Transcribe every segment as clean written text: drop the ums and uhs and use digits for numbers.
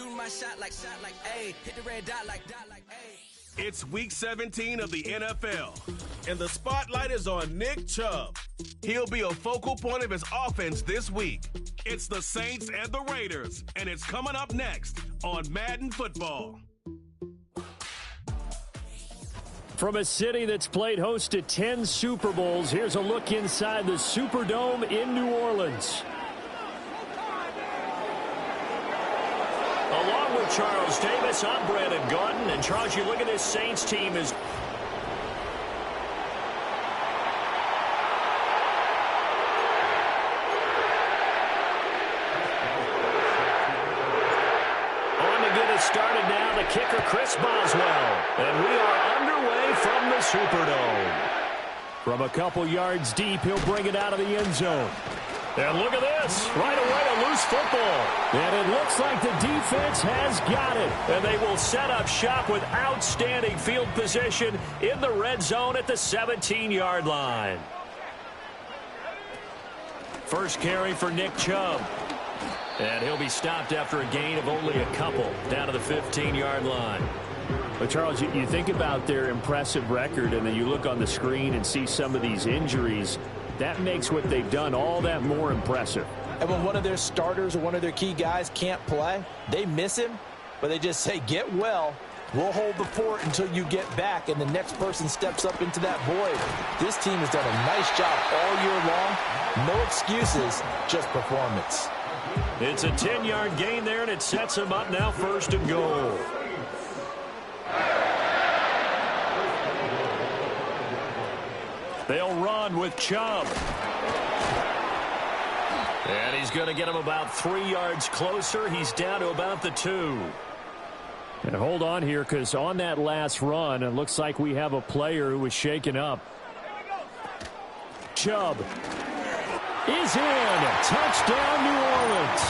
shooting my shot like A. Hit the red dot like A. It's week 17 of the NFL, and the spotlight is on Nick Chubb. He'll be a focal point of his offense this week. It's the Saints and the Raiders, and it's coming up next on Madden Football. From a city that's played host to 10 Super Bowls, here's a look inside the Superdome in New Orleans. Along with Charles Davis, I'm Brandon Gaudin. And Charles, you look at this Saints team as... started now, the kicker Chris Boswell. And we are underway from the Superdome. From a couple yards deep, he'll bring it out of the end zone. And look at this. Right away, a loose football. And it looks like the defense has got it. And they will set up shop with outstanding field position in the red zone at the 17-yard line. First carry for Nick Chubb. And he'll be stopped after a gain of only a couple down to the 15-yard line. But, Charles, you think about their impressive record, and then you look on the screen and see some of these injuries. That makes what they've done all that more impressive. And when one of their starters or one of their key guys can't play, they miss him, but they just say, get well. We'll hold the fort until you get back, and the next person steps up into that void. This team has done a nice job all year long. No excuses, just performance. It's a 10-yard gain there, and it sets him up now 1st and goal. They'll run with Chubb. And he's going to get him about 3 yards closer. He's down to about the 2. And hold on here, because on that last run, it looks like we have a player who was shaken up. Chubb is in. Touchdown, New Orleans.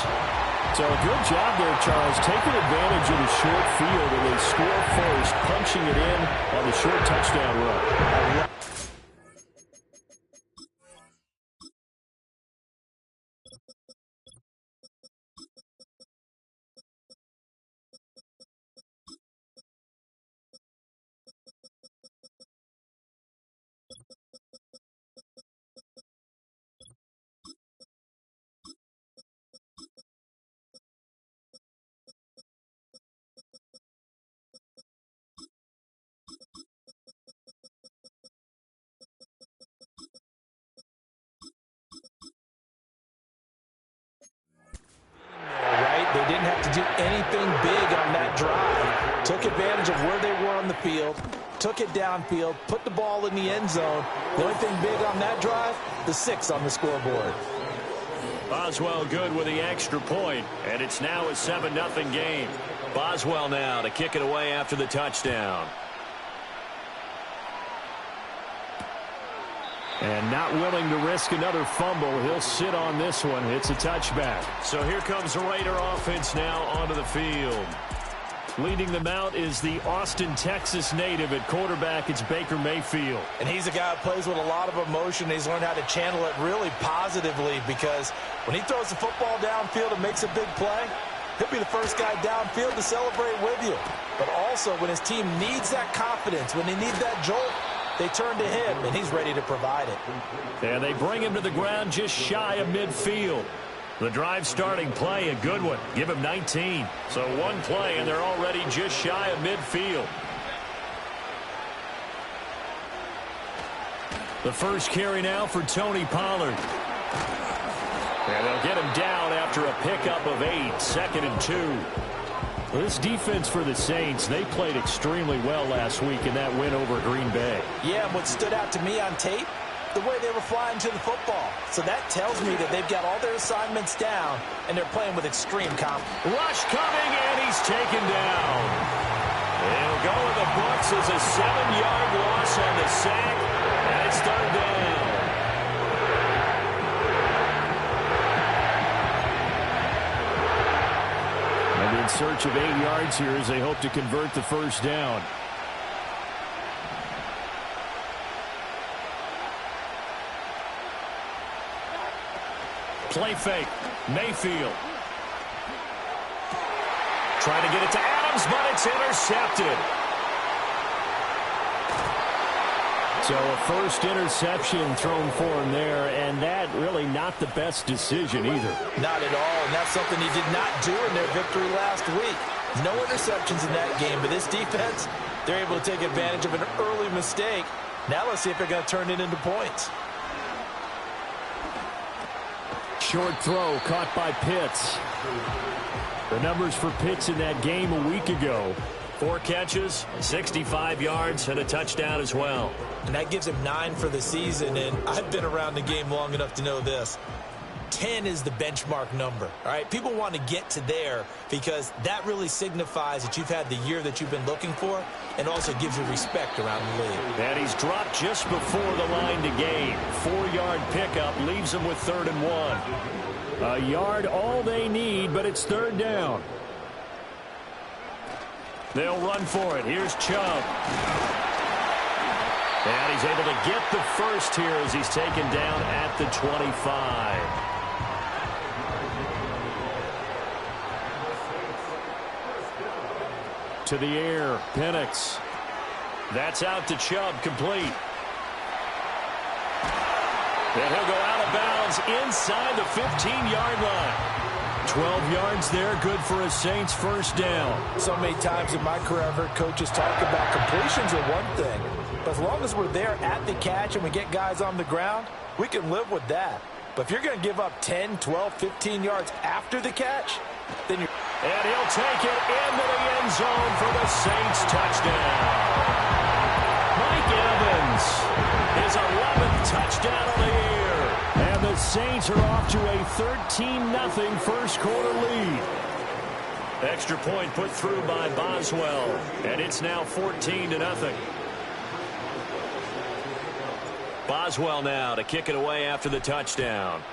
So good job there, Charles, taking advantage of the short field, and they score first, punching it in on the short touchdown run. They didn't have to do anything big on that drive. Took advantage of where they were on the field, took it downfield, put the ball in the end zone. The only thing big on that drive, the 6 on the scoreboard. Boswell good with the extra point, and it's now a 7-0 game. Boswell now to kick it away after the touchdown. And not willing to risk another fumble. He'll sit on this one. It's a touchback. So here comes the Raider offense now onto the field. Leading them out is the Austin, Texas native at quarterback. It's Baker Mayfield. And he's a guy who plays with a lot of emotion. He's learned how to channel it really positively, because when he throws the football downfield and makes a big play, he'll be the first guy downfield to celebrate with you. But also when his team needs that confidence, when they need that jolt, they turn to him, and he's ready to provide it. And they bring him to the ground just shy of midfield. The drive starting play, a good one. Give him 19. So one play, and they're already just shy of midfield. The first carry now for Tony Pollard. And they'll get him down after a pickup of 8, 2nd and 2. This defense for the Saints, they played extremely well last week in that win over Green Bay. Yeah, and what stood out to me on tape, the way they were flying to the football. So that tells me that they've got all their assignments down, and they're playing with extreme confidence. Rush coming, and he's taken down. He'll go in the books as a 7-yard loss on the sack, and it's 3rd down. And in search of 8 yards here as they hope to convert the first down. Play fake. Mayfield. trying to get it to Adams, but it's intercepted. So a first interception thrown for him there, and that really not the best decision either. Not at all, and that's something he did not do in their victory last week. No interceptions in that game, but this defense, they're able to take advantage of an early mistake. Now let's see if they're going to turn it into points. Short throw caught by Pitts. The numbers for Pitts in that game a week ago. 4 catches, 65 yards, and a touchdown as well. And that gives him 9 for the season, and I've been around the game long enough to know this. 10 is the benchmark number, all right? People want to get to there because that really signifies that you've had the year that you've been looking for and also gives you respect around the league. And he's dropped just before the line to gain. 4-yard pickup leaves him with 3rd and 1. A yard all they need, but it's 3rd down. They'll run for it. Here's Chubb. And he's able to get the first here as he's taken down at the 25. To the air, Penix. That's out to Chubb, complete. And he'll go out of bounds inside the 15-yard line. 12 yards there, good for a Saints first down. So many times in my career I've heard coaches talk about completions are one thing, but as long as we're there at the catch and we get guys on the ground, we can live with that. But if you're going to give up 10, 12, 15 yards after the catch, then you're... And he'll take it into the end zone for the Saints touchdown. Mike Evans, his 11th touchdown of the year. And the Saints are off to a 13-0 first quarter lead. Extra point put through by Boswell. And it's now 14-0. Boswell now to kick it away after the touchdown.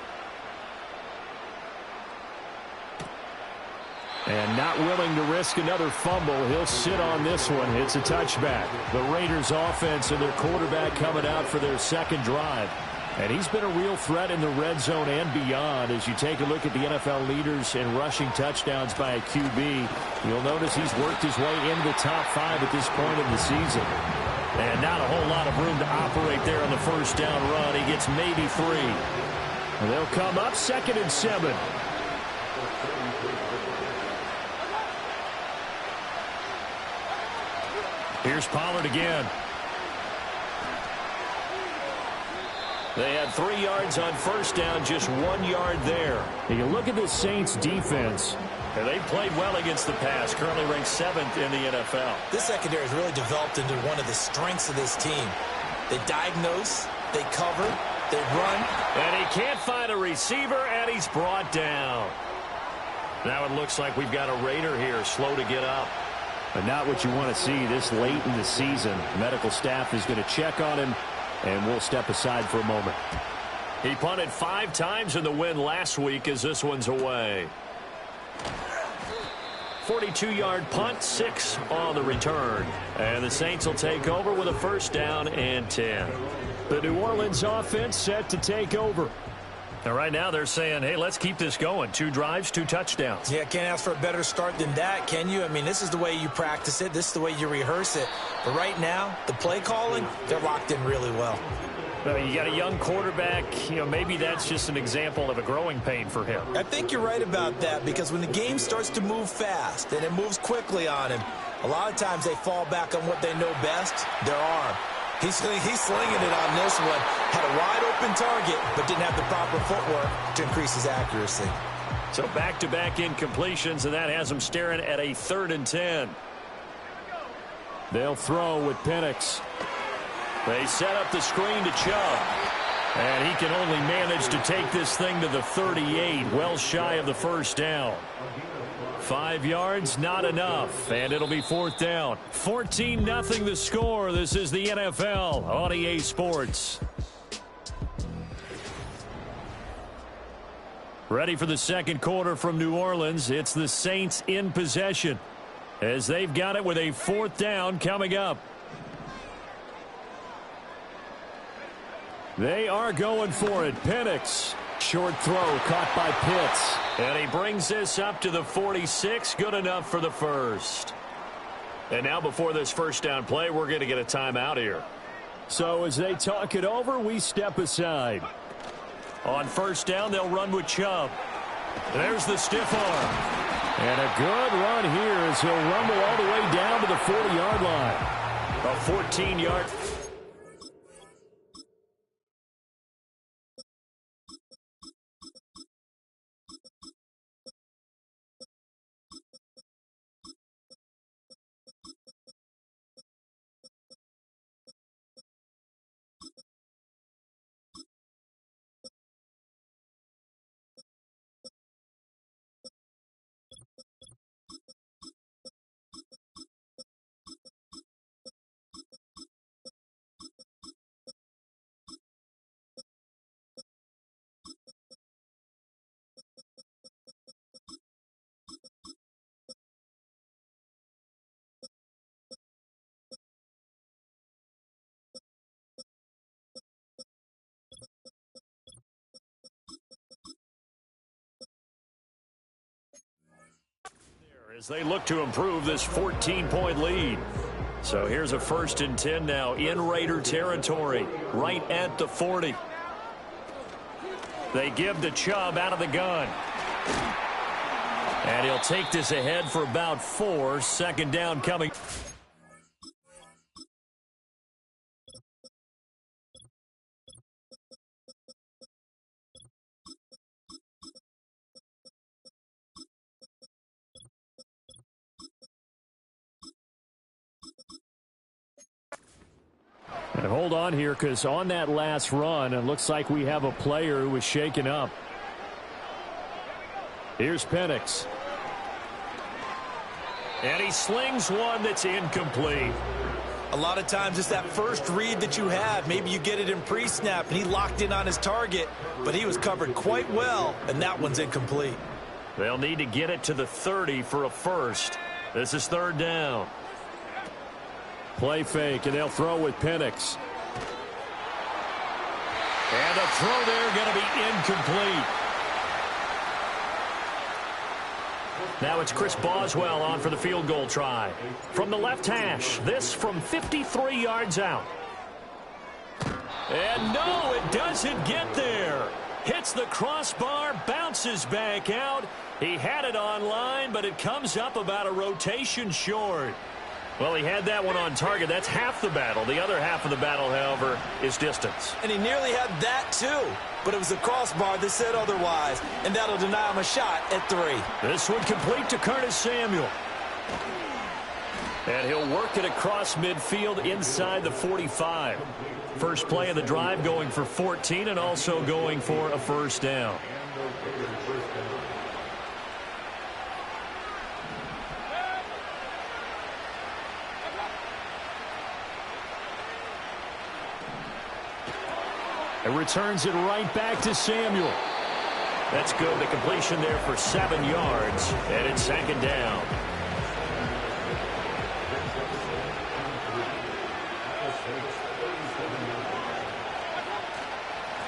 And not willing to risk another fumble. He'll sit on this one. It's a touchback. The Raiders offense and their quarterback coming out for their second drive. And he's been a real threat in the red zone and beyond. As you take a look at the NFL leaders in rushing touchdowns by a QB, you'll notice he's worked his way into the top 5 at this point in the season. And not a whole lot of room to operate there on the first down run. He gets maybe 3. And they'll come up 2nd and 7. Here's Pollard again. They had 3 yards on first down, just 1 yard there. You look at the Saints defense, and they played well against the pass, currently ranked 7th in the NFL. This secondary has really developed into one of the strengths of this team. They diagnose, they cover, they run. And he can't find a receiver, and he's brought down. Now it looks like we've got a Raider here, slow to get up. But not what you want to see this late in the season. Medical staff is going to check on him, and we'll step aside for a moment. He punted 5 times in the win last week as this one's away. 42-yard punt, 6 on the return. And the Saints will take over with a first down and 10. The New Orleans offense set to take over. Now, right now, they're saying, hey, let's keep this going. 2 drives, 2 touchdowns. Yeah, can't ask for a better start than that, can you? I mean, this is the way you practice it. This is the way you rehearse it. But right now, the play calling, they're locked in really well. Well, you got a young quarterback. You know, maybe that's just an example of a growing pain for him. I think you're right about that because when the game starts to move fast and it moves quickly on him, a lot of times they fall back on what they know best, their arm. He's slinging it on this one. Had a wide-open target, but didn't have the proper footwork to increase his accuracy. So back-to-back incompletions, and that has him staring at a 3rd and 10. They'll throw with Penix. They set up the screen to Chubb. And he can only manage to take this thing to the 38, well shy of the first down. 5 yards, not enough, and it'll be 4th down. 14-0 the score. This is the NFL on EA Sports. Ready for the second quarter from New Orleans. It's the Saints in possession as they've got it with a 4th down coming up. They are going for it. Penix. Short throw caught by Pitts. And he brings this up to the 46. Good enough for the first. And now before this first down play, we're going to get a timeout here. So as they talk it over, we step aside. On first down, they'll run with Chubb. There's the stiff arm. And a good run here as he'll rumble all the way down to the 40-yard line. A 14-yard. As they look to improve this 14-point lead. So here's a 1st and 10 now in Raider territory, right at the 40. They give to Chubb out of the gun. And he'll take this ahead for about 4. 2nd down coming. And hold on here, because on that last run, it looks like we have a player who was shaken up. Here's Penix. And he slings one that's incomplete. A lot of times it's that first read that you have. Maybe you get it in pre-snap, and he locked in on his target, but he was covered quite well, and that one's incomplete. They'll need to get it to the 30 for a first. This is 3rd down. Play fake, and they'll throw with Penix. And the throw there going to be incomplete. Now it's Chris Boswell on for the field goal try. From the left hash, this from 53 yards out. And no, it doesn't get there. Hits the crossbar, bounces back out. He had it on line, but it comes up about a rotation short. Well, he had that one on target. That's half the battle. The other half of the battle, however, is distance. And he nearly had that, too. But it was the crossbar that said otherwise. And that'll deny him a shot at 3. This one complete to Curtis Samuel. And he'll work it across midfield inside the 45. First play of the drive going for 14 and also going for a first down. And returns it right back to Samuel. That's good. The completion there for 7 yards. And it's 2nd down.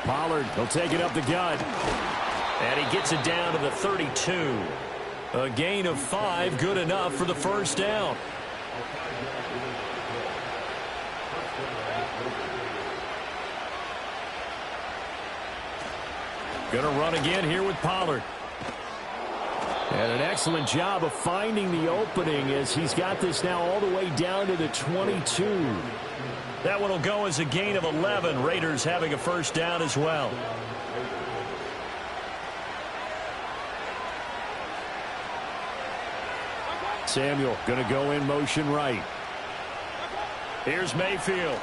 Pollard will take it up the gut. And he gets it down to the 32. A gain of 5, good enough for the first down. Going to run again here with Pollard. And an excellent job of finding the opening as he's got this now all the way down to the 22. That one will go as a gain of 11. Raiders having a first down as well. Samuel going to go in motion right. Here's Mayfield.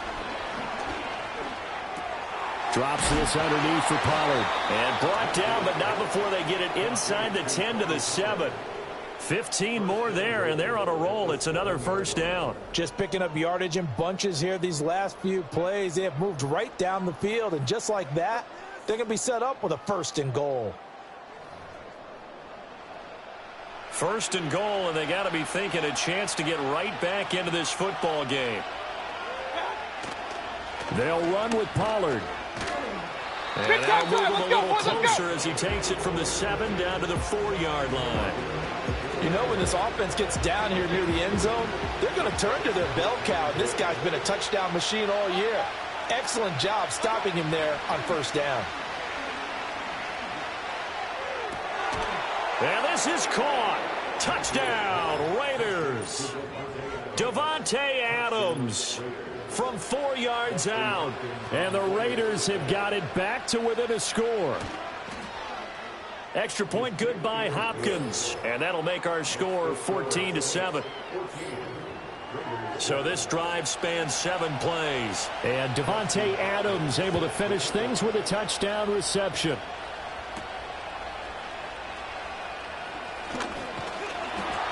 Drops this underneath for Pollard. And brought down, but not before they get it inside the 10 to the 7. 15 more there, and they're on a roll. It's another first down. Just picking up yardage in bunches here these last few plays. They have moved right down the field, and just like that, they're going to be set up with a 1st and goal. 1st and goal, and they got to be thinking a chance to get right back into this football game. They'll run with Pollard. And that'll move him a little closer as he takes it from the 7 down to the 4-yard line. You know, when this offense gets down here near the end zone, they're going to turn to their bell cow. This guy's been a touchdown machine all year. Excellent job stopping him there on first down. And this is caught. Touchdown, Raiders. Davante Adams from 4 yards out. And the Raiders have got it back to within a score. Extra point good by Hopkins. And that'll make our score 14-7. So this drive spans 7 plays. And Davante Adams able to finish things with a touchdown reception.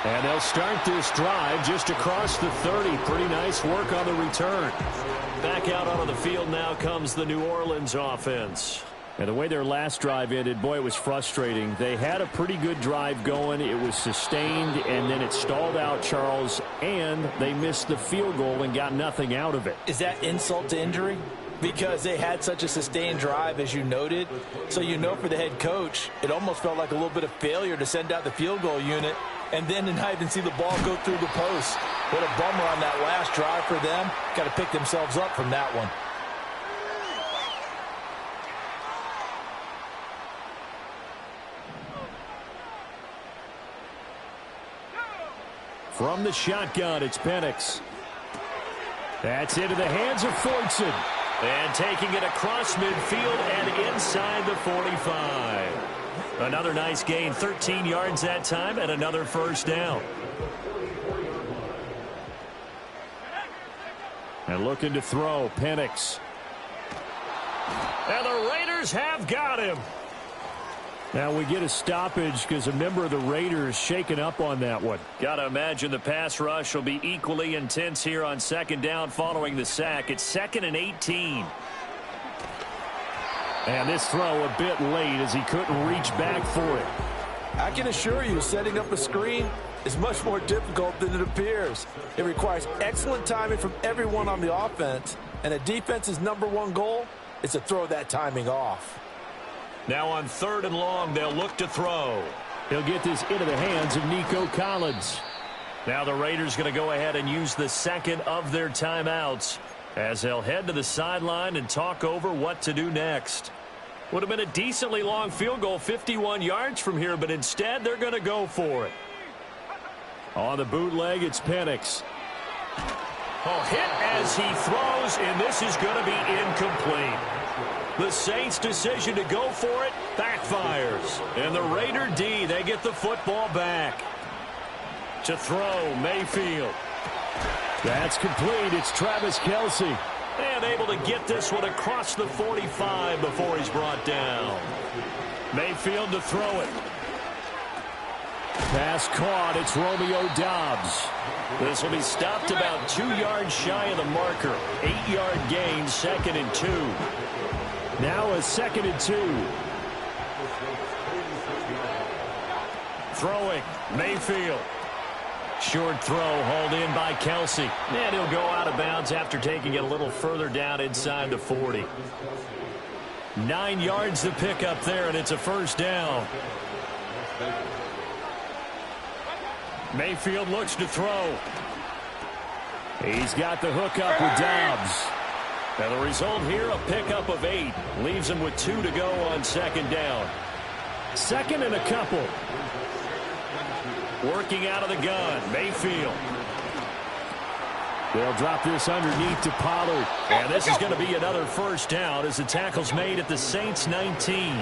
And they'll start this drive just across the 30. Pretty nice work on the return. Back out onto the field now comes the New Orleans offense. And the way their last drive ended, boy, it was frustrating. They had a pretty good drive going. It was sustained, and then it stalled out, Charles, and they missed the field goal and got nothing out of it. Is that insult to injury? Because they had such a sustained drive, as you noted. So you know for the head coach, it almost felt like a little bit of failure to send out the field goal unit and then to not even see the ball go through the post. What a bummer on that last drive for them. Got to pick themselves up from that one. From the shotgun, it's Penix. That's into the hands of Fortson. And taking it across midfield and inside the 45. Another nice gain, 13 yards that time, and another first down. And looking to throw, Penix. And the Raiders have got him. Now we get a stoppage because a member of the Raiders shaken up on that one. Got to imagine the pass rush will be equally intense here on second down following the sack. It's 2nd and 18. And this throw a bit late as he couldn't reach back for it. I can assure you, setting up a screen is much more difficult than it appears. It requires excellent timing from everyone on the offense, and a defense's #1 goal is to throw that timing off. Now on 3rd and long, they'll look to throw. He'll get this into the hands of Nico Collins. Now the Raiders going to go ahead and use the second of their timeouts as they'll head to the sideline and talk over what to do next. Would have been a decently long field goal, 51 yards from here, but instead they're going to go for it. On the bootleg, it's Penix. Oh, hit as he throws, and this is going to be incomplete. The Saints' decision to go for it backfires. And the Raider D, they get the football back. To throw, Mayfield. That's complete. It's Travis Kelce. And able to get this one across the 45 before he's brought down. Mayfield to throw it. Pass caught. It's Romeo Doubs. This will be stopped about 2 yards shy of the marker. 8-yard gain, 2nd and 2. Now a 2nd and 2. Throwing, Mayfield. Short throw hauled in by Kelce. And he'll go out of bounds after taking it a little further down inside the 40. 9 yards to pick up there, and it's a first down. Mayfield looks to throw. He's got the hook up with Doubs. And the result here, a pickup of 8. Leaves him with 2 to go on second down. 2nd and a couple. Working out of the gun, Mayfield. They'll drop this underneath to Pollard. And this is going to be another first down as the tackle's made at the Saints' 19.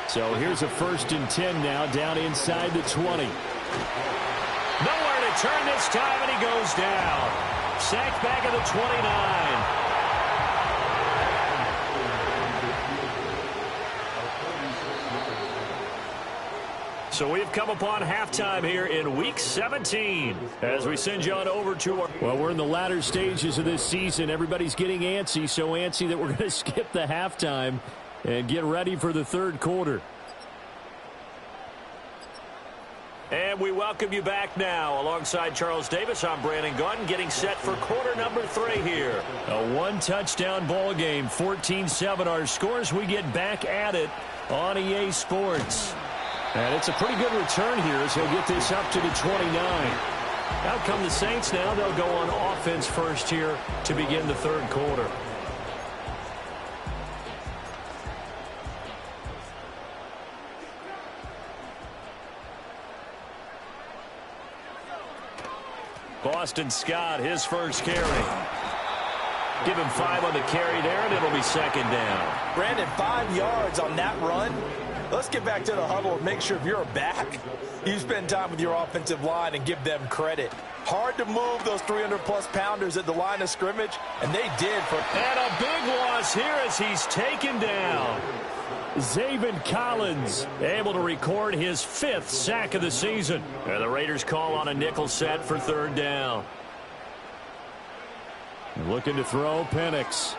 So here's a 1st and 10 now down inside the 20. Nowhere to turn this time, and he goes down. Sacked back at the 29. So we've come upon halftime here in Week 17 as we send you on over to our... Well, we're in the latter stages of this season. Everybody's getting antsy, so antsy that we're going to skip the halftime and get ready for the third quarter. And we welcome you back now. Alongside Charles Davis, I'm Brandon Gaudin, getting set for quarter number 3 here. A one-touchdown ball game, 14-7 our scores. We get back at it on EA Sports. And it's a pretty good return here as he'll get this up to the 29. Out come the Saints now. They'll go on offense first here to begin the third quarter. Boston Scott, his first carry. Give him 5 on the carry there, and it'll be second down. Brandon, 5 yards on that run. Let's get back to the huddle and make sure if you're a back, you spend time with your offensive line and give them credit. Hard to move those 300-plus pounders at the line of scrimmage, and they did. And a big loss here as he's taken down. Zaven Collins able to record his 5th sack of the season. And the Raiders call on a nickel set for third down. Looking to throw, Penix.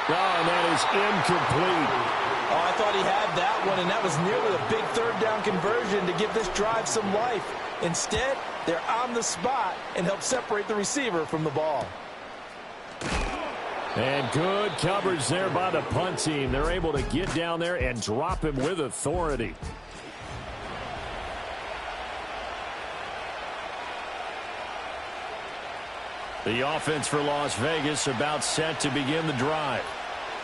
Oh, and that is incomplete. Oh, I thought he had that one, and that was nearly a big third down conversion to give this drive some life. Instead, they're on the spot and help separate the receiver from the ball. And good coverage there by the punt team. They're able to get down there and drop him with authority. The offense for Las Vegas about set to begin the drive.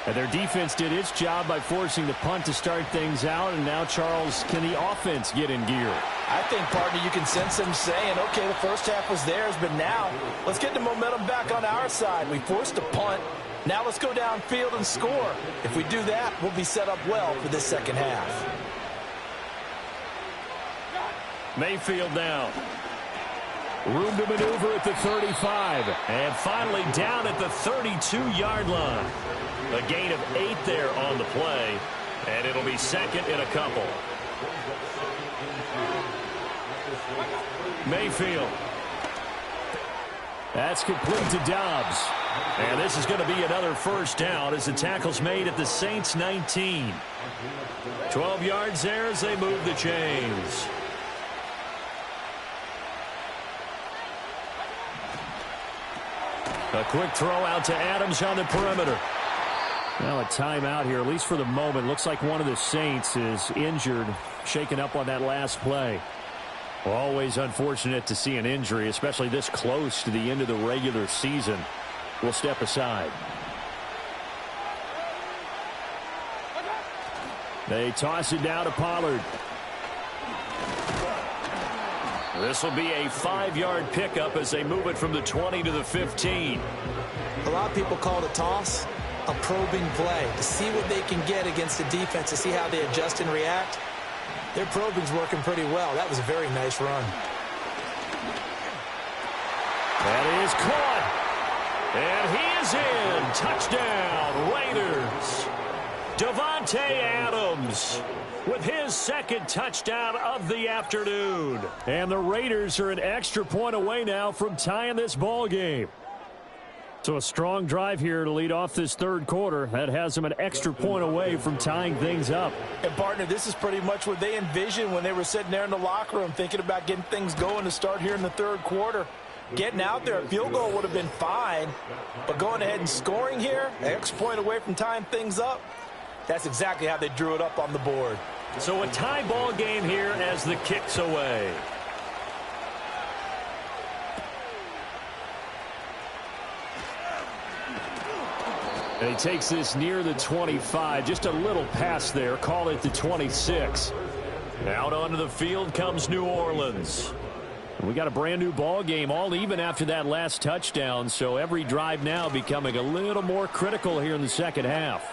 And their defense did its job by forcing the punt to start things out. And now, Charles, can the offense get in gear? I think, partner, you can sense them saying, okay, the first half was theirs, but now let's get the momentum back on our side. We forced a punt. Now let's go downfield and score. If we do that, we'll be set up well for this second half. Mayfield now. Room to maneuver at the 35. And finally down at the 32-yard line. A gain of 8 there on the play. And it'll be second in a couple. Mayfield. That's complete to Dobbs. And this is going to be another first down as the tackle's made at the Saints' 19. 12 yards there as they move the chains. A quick throw out to Adams on the perimeter. Now a timeout here, at least for the moment. Looks like one of the Saints is injured, shaken up on that last play. Always unfortunate to see an injury, especially this close to the end of the regular season. We'll step aside. They toss it down to Pollard. This will be a 5-yard pickup as they move it from the 20 to the 15. A lot of people call the toss a probing play to see what they can get against the defense, to see how they adjust and react. Their probing's working pretty well. That was a very nice run. That is caught. And he is in. Touchdown, Raiders. Davante Adams with his second touchdown of the afternoon. And the Raiders are an extra point away now from tying this ball game. So a strong drive here to lead off this third quarter. That has them an extra point away from tying things up. And, partner, this is pretty much what they envisioned when they were sitting there in the locker room thinking about getting things going to start here in the third quarter. Getting out there, a field goal would have been fine. But going ahead and scoring here, an extra point away from tying things up, that's exactly how they drew it up on the board. So a tie ball game here as the kick's away. And he takes this near the 25. Just a little pass there. Call it the 26. Out onto the field comes New Orleans. We got a brand new ball game, all even after that last touchdown. So every drive now becoming a little more critical here in the second half.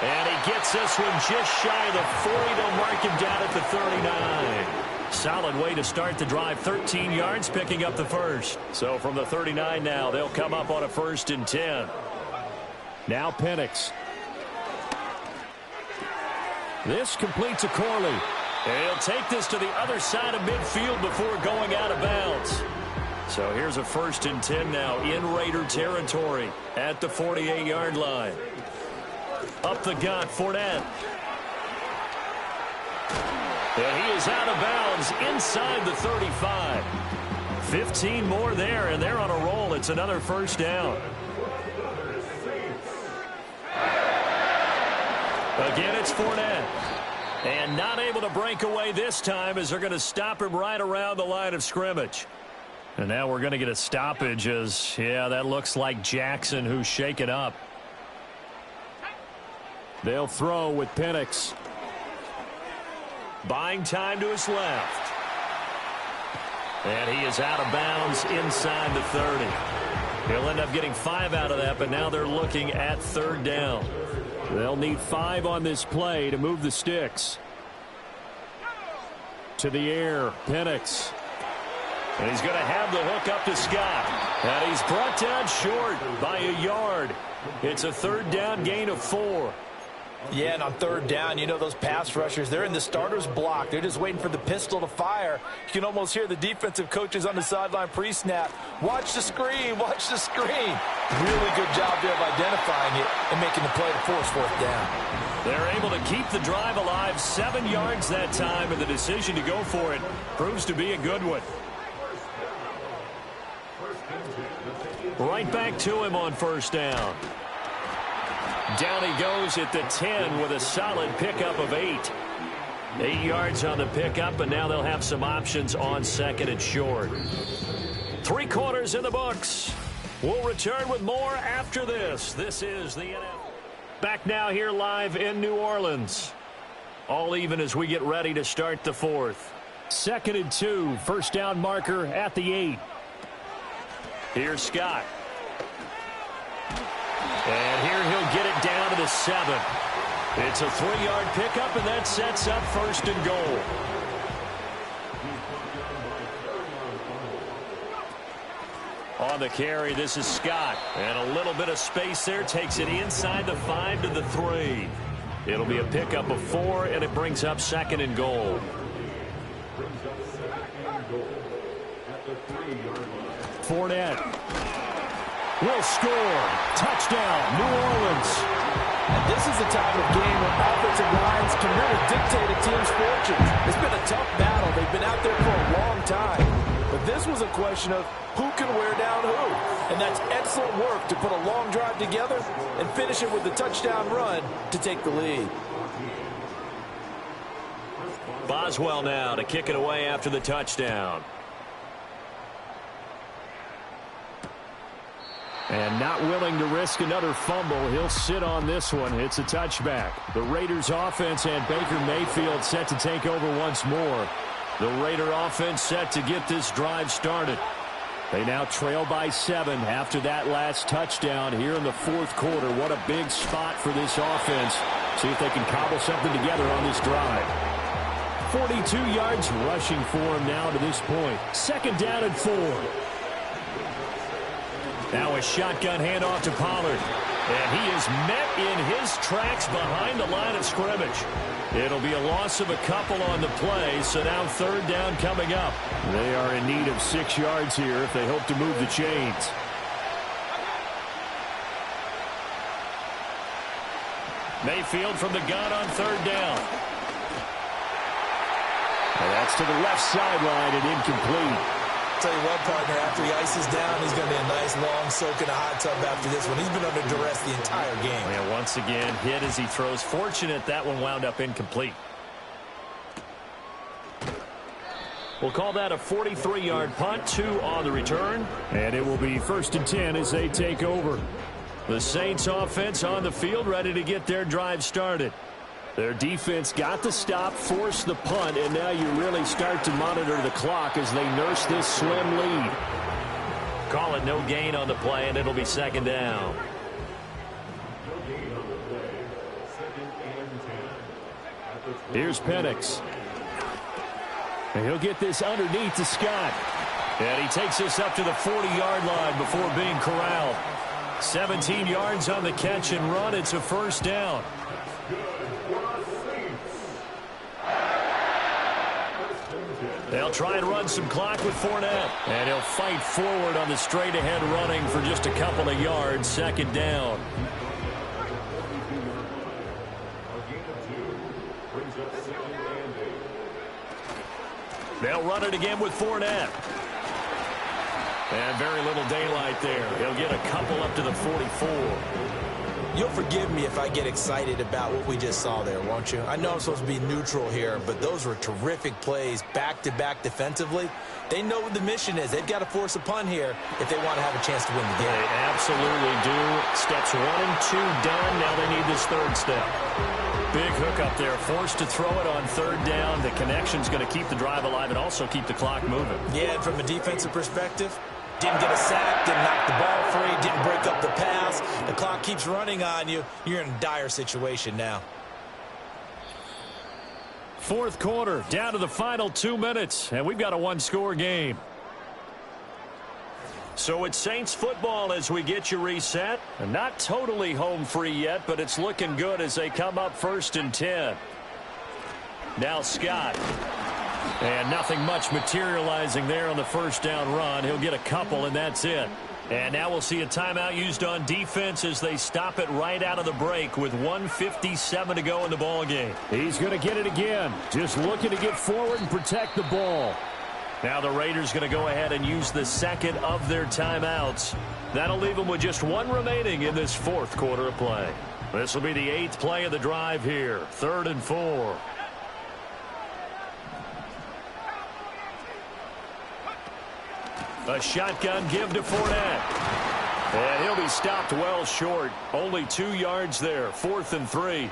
And he gets this one just shy of the 40. They'll mark him down at the 39. Solid way to start the drive. 13 yards, picking up the first. So from the 39 now, they'll come up on a 1st and 10. Now Penix. This completes a Corley. And he'll take this to the other side of midfield before going out of bounds. So here's a 1st and 10 now in Raider territory at the 48-yard line. Up the gut, Fournette. And he is out of bounds inside the 35. 15 more there, and they're on a roll. It's another first down. Again, it's Fournette. And not able to break away this time as they're going to stop him right around the line of scrimmage. And now we're going to get a stoppage as, yeah, that looks like Jackson who's shaken up. They'll throw with Penix. Buying time to his left. And he is out of bounds inside the 30. He'll end up getting 5 out of that, but now they're looking at third down. They'll need 5 on this play to move the sticks. To the air, Penix. And he's going to have the hook up to Scott. And he's brought down short by a yard. It's a third down gain of 4. Yeah, and on third down, you know those pass rushers, they're in the starter's block. They're just waiting for the pistol to fire. You can almost hear the defensive coaches on the sideline pre-snap. Watch the screen, watch the screen. Really good job there of identifying it and making the play to force fourth down. They're able to keep the drive alive, 7 yards that time, and the decision to go for it proves to be a good one. Right back to him on first down. Down he goes at the 10 with a solid pickup of 8. 8 yards on the pickup, and now they'll have some options on second and short. 3 quarters in the books. We'll return with more after this. This is the NFL. Back now here live in New Orleans. All even as we get ready to start the fourth. 2nd and 2, first down marker at the 8. Here's Scott. And here he'll get it down to the 7. It's a 3-yard pickup, and that sets up first and goal. On the carry, this is Scott. And a little bit of space there. Takes it inside the 5 to the 3. It'll be a pickup of 4, and it brings up 2nd and goal. Fournette will score. Touchdown, New Orleans. And this is the type of game where offensive lines can really dictate a team's fortunes. It's been a tough battle. They've been out there for a long time. But this was a question of who can wear down who. And that's excellent work to put a long drive together and finish it with a touchdown run to take the lead. Boswell now to kick it away after the touchdown. And not willing to risk another fumble. He'll sit on this one. It's a touchback. The Raiders offense and Baker Mayfield set to take over once more. The Raider offense set to get this drive started. They now trail by 7 after that last touchdown here in the fourth quarter. What a big spot for this offense. See if they can cobble something together on this drive. 42 yards rushing for him now to this point. 2nd down and 4. Now a shotgun handoff to Pollard. And he is met in his tracks behind the line of scrimmage. It'll be a loss of a couple on the play, so now 3rd down coming up. They are in need of 6 yards here if they hope to move the chains. Mayfield from the gun on 3rd down. And that's to the left sideline and incomplete. Tell you what, partner, after he ices down, he's going to be a nice long soak in a hot tub after this one. He's been under duress the entire game. And once again, hit as he throws. Fortunate that one wound up incomplete. We'll call that a 43-yard punt, 2 on the return. And it will be 1st and 10 as they take over. The Saints offense on the field ready to get their drive started. Their defense got the stop, forced the punt, and now you really start to monitor the clock as they nurse this slim lead. Call it no gain on the play, and it'll be 2nd down. Here's Penix. And he'll get this underneath to Scott. And he takes this up to the 40-yard line before being corralled. 17 yards on the catch and run. It's a 1st down. They'll try and run some clock with Fournette. And he'll fight forward on the straight-ahead running for just a couple of yards. 2nd down. They'll run it again with Fournette. And very little daylight there. He'll get a couple up to the 44. You'll forgive me if I get excited about what we just saw there, won't you? I know I'm supposed to be neutral here, but those were terrific plays back-to-back defensively. They know what the mission is. They've got to force a punt here if they want to have a chance to win the game. They absolutely do. Steps 1 and 2 done. Now they need this third step. Big hook up there. Forced to throw it on third down. The connection's going to keep the drive alive and also keep the clock moving. Yeah, and from a defensive perspective, didn't get a sack, didn't knock the ball free, didn't break up the pass. The clock keeps running on you. You're in a dire situation now. Fourth quarter, down to the final 2 minutes, and we've got a one-score game. So it's Saints football as we get you reset. And not totally home free yet, but it's looking good as they come up 1st and 10. Now Scott. And nothing much materializing there on the first down run. He'll get a couple, and that's it. And now we'll see a timeout used on defense as they stop it right out of the break with 1:57 to go in the ball game. He's going to get it again. Just looking to get forward and protect the ball. Now the Raiders going to go ahead and use the second of their timeouts. That'll leave them with just one remaining in this fourth quarter of play. This will be the 8th play of the drive here. 3rd and 4. A shotgun give to Fournette. And he'll be stopped well short. Only 2 yards there. 4th and 3.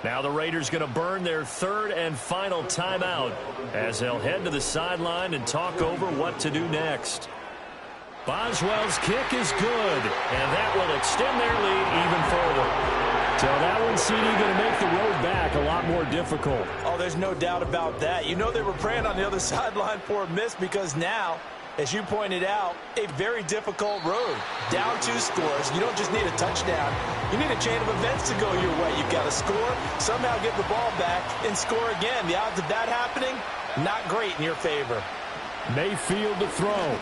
Now the Raiders going to burn their 3rd and final timeout as they'll head to the sideline and talk over what to do next. Boswell's kick is good, and that will extend their lead even further. So that one, CD, going to make the road back a lot more difficult. Oh, there's no doubt about that. You know they were praying on the other sideline for a miss because now, as you pointed out, a very difficult road. Down 2 scores. You don't just need a touchdown. You need a chain of events to go your way. You've got to score, somehow get the ball back, and score again. The odds of that happening, not great in your favor. Mayfield to throw.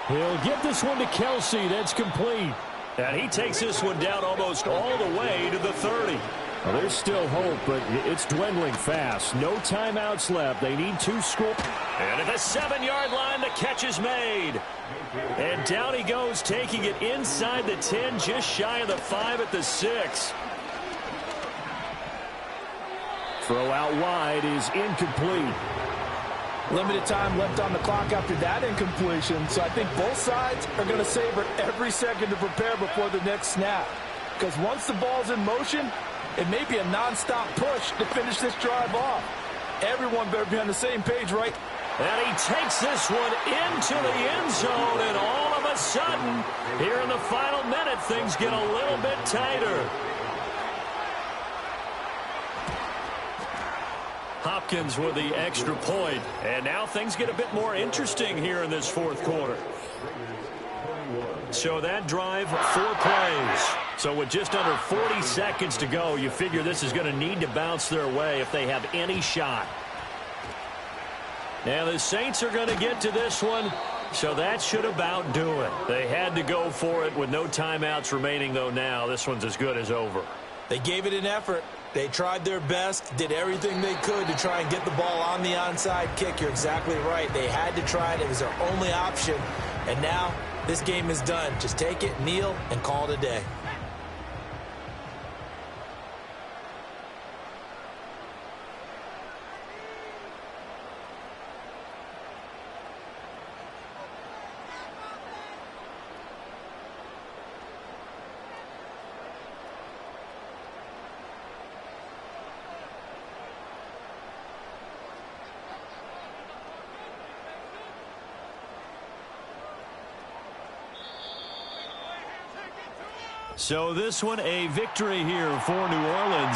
He'll get this one to Kelsey. That's complete. And he takes this one down almost all the way to the 30. Well, there's still hope, but it's dwindling fast. No timeouts left. They need 2 scores. And at the 7-yard line, the catch is made. And down he goes, taking it inside the 10, just shy of the 5 at the 6. Throw out wide is incomplete. Limited time left on the clock after that incompletion, so I think both sides are going to savor every second to prepare before the next snap. Because once the ball's in motion, it may be a non-stop push to finish this drive off. Everyone better be on the same page, right? And he takes this one into the end zone, and all of a sudden, here in the final minute, things get a little bit tighter. Hopkins with the extra point, and now things get a bit more interesting here in this fourth quarter. So that drive, 4 plays. So with just under 40 seconds to go, you figure this is going to need to bounce their way if they have any shot. Now the Saints are going to get to this one, so that should about do it. They had to go for it with no timeouts remaining, though. Now this one's as good as over. They gave it an effort. They tried their best, did everything they could to try and get the ball on the onside kick. You're exactly right. They had to try it. It was their only option. And now this game is done. Just take it, kneel, and call it a day. So this one a victory here for New Orleans.